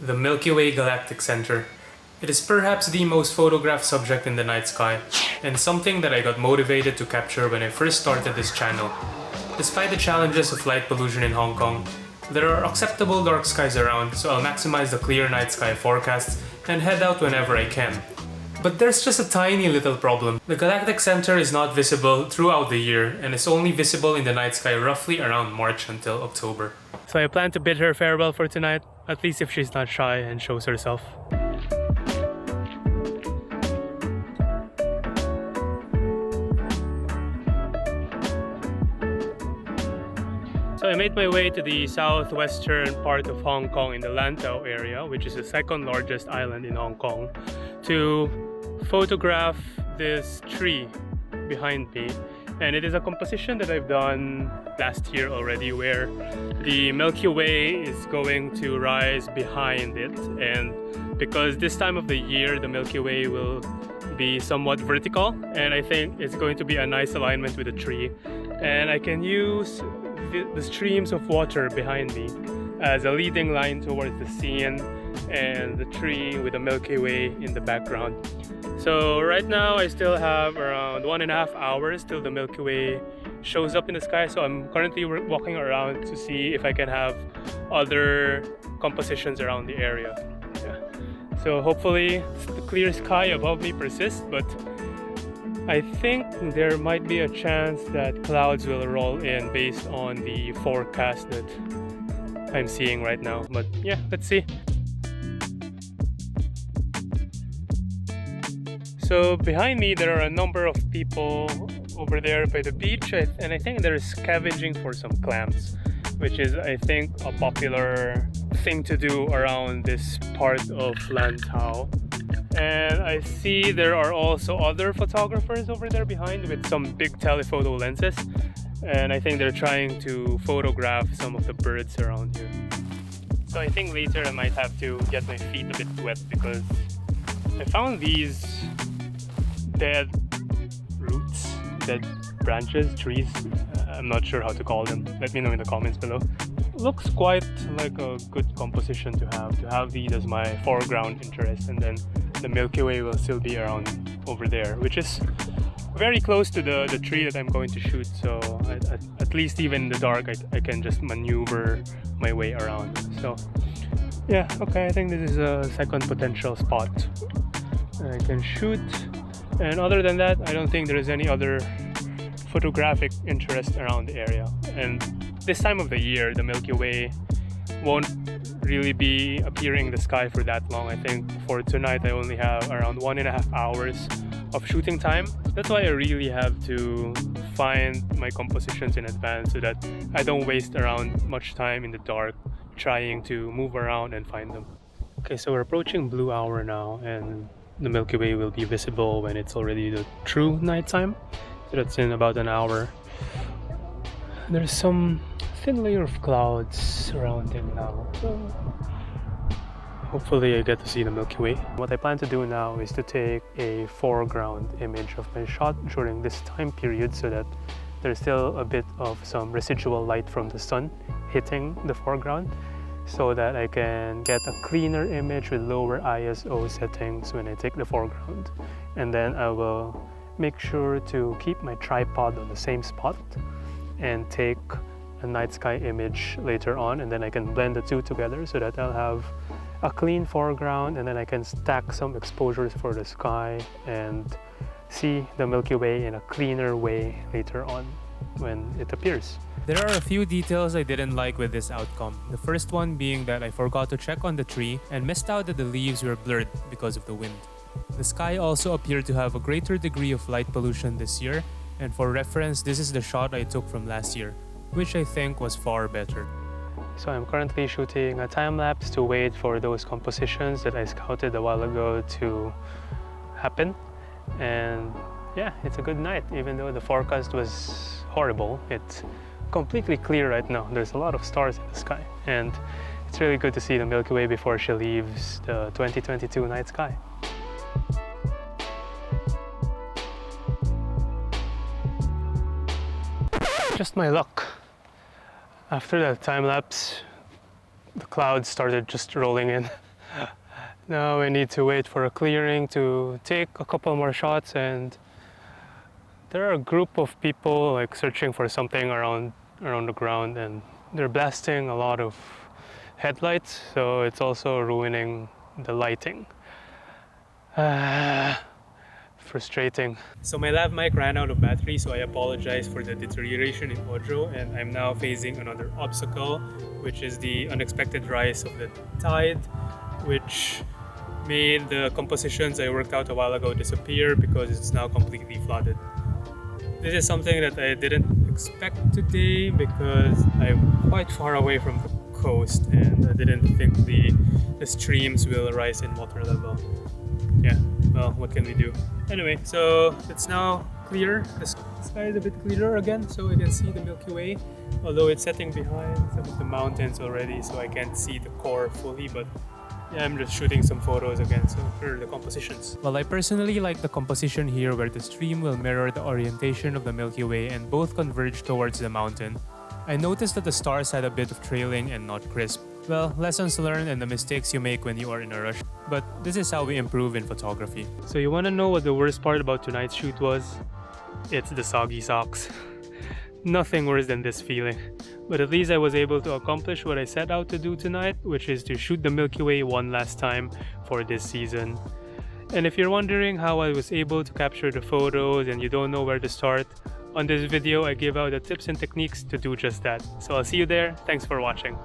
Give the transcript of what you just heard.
the Milky Way galactic center. It is perhaps the most photographed subject in the night sky, and something that I got motivated to capture when I first started this channel. Despite the challenges of light pollution in Hong Kong, there are acceptable dark skies around, so I'll maximize the clear night sky forecasts and head out whenever I can. But there's just a tiny little problem. The galactic center is not visible throughout the year and is only visible in the night sky roughly around March until October. So I plan to bid her farewell for tonight, at least if she's not shy and shows herself. So I made my way to the southwestern part of Hong Kong in the Lanta area, which is the second largest island in Hong Kong, to photograph this tree behind me. And it is a composition that I've done last year already, where the Milky Way is going to rise behind it. And because this time of the year the Milky Way will be somewhat vertical, and I think it's going to be a nice alignment with the tree. And I can use the streams of water behind me as a leading line towards the scene and the tree with the Milky Way in the background. So right now I still have around 1.5 hours till the Milky Way shows up in the sky, so I'm currently walking around to see if I can have other compositions around the area. Yeah. So hopefully the clear sky above me persists, but I think there might be a chance that clouds will roll in based on the forecast that I'm seeing right now. But yeah, let's see. So behind me there are a number of people over there by the beach, and I think they're scavenging for some clams, which is, I think, a popular thing to do around this part of Lanta. And I see there are also other photographers over there behind with some big telephoto lenses, and I think they're trying to photograph some of the birds around here. So I think later I might have to get my feet a bit wet, because I found these dead roots, dead branches, trees. I'm not sure how to call them. Let me know in the comments below. Looks quite like a good composition to have these as my foreground interest, and then the Milky Way will still be around over there, which is very close to the tree that I'm going to shoot. So at least even in the dark I can just maneuver my way around. So yeah, okay, I think this is a second potential spot I can shoot. And other than that, I don't think there is any other photographic interest around the area. And this time of the year, the Milky Way won't really be appearing in the sky for that long. I think for tonight I only have around 1.5 hours of shooting time. That's why I really have to find my compositions in advance, so that I don't waste around much time in the dark trying to move around and find them. Okay, so we're approaching blue hour now, and the Milky Way will be visible when it's already the true nighttime. So that's in about an hour. There's some thin layer of clouds surrounding now, so hopefully I get to see the Milky Way. What I plan to do now is to take a foreground image of my shot during this time period, so that there's still a bit of some residual light from the sun hitting the foreground, so that I can get a cleaner image with lower ISO settings when I take the foreground. And then I will make sure to keep my tripod on the same spot and take a night sky image later on, and then I can blend the two together so that I'll have a clean foreground, and then I can stack some exposures for the sky and see the Milky Way in a cleaner way later on when it appears. There are a few details I didn't like with this outcome. The first one being that I forgot to check on the tree and missed out that the leaves were blurred because of the wind. The sky also appeared to have a greater degree of light pollution this year, and for reference, this is the shot I took from last year, which I think was far better. So I'm currently shooting a time-lapse to wait for those compositions that I scouted a while ago to happen. And yeah, it's a good night, even though the forecast was horrible. It's completely clear right now. There's a lot of stars in the sky, and it's really good to see the Milky Way before she leaves the 2022 night sky. Just my luck. After that time lapse, the clouds started just rolling in. Now I need to wait for a clearing to take a couple more shots, and there are a group of people like searching for something around the ground, and they're blasting a lot of headlights, so it's also ruining the lighting. Frustrating. So my lav mic ran out of battery, so I apologize for the deterioration in audio, and I'm now facing another obstacle, which is the unexpected rise of the tide, which made the compositions I worked out a while ago disappear because it's now completely flooded. This is something that I didn't expect today because I'm quite far away from the coast, and I didn't think the streams will rise in water level. Yeah, well, what can we do? Anyway, so it's now clear. The sky is a bit clearer again, so I can see the Milky Way, although it's setting behind some of the mountains already, so I can't see the core fully, but yeah, I'm just shooting some photos again, so here are the compositions. Well, I personally like the composition here where the stream will mirror the orientation of the Milky Way and both converge towards the mountain. I noticed that the stars had a bit of trailing and not crisp. Well, lessons learned and the mistakes you make when you are in a rush. But this is how we improve in photography. So you want to know what the worst part about tonight's shoot was? It's the soggy socks. Nothing worse than this feeling. But at least I was able to accomplish what I set out to do tonight, which is to shoot the Milky Way one last time for this season. And if you're wondering how I was able to capture the photos and you don't know where to start, on this video I give out the tips and techniques to do just that. So I'll see you there. Thanks for watching.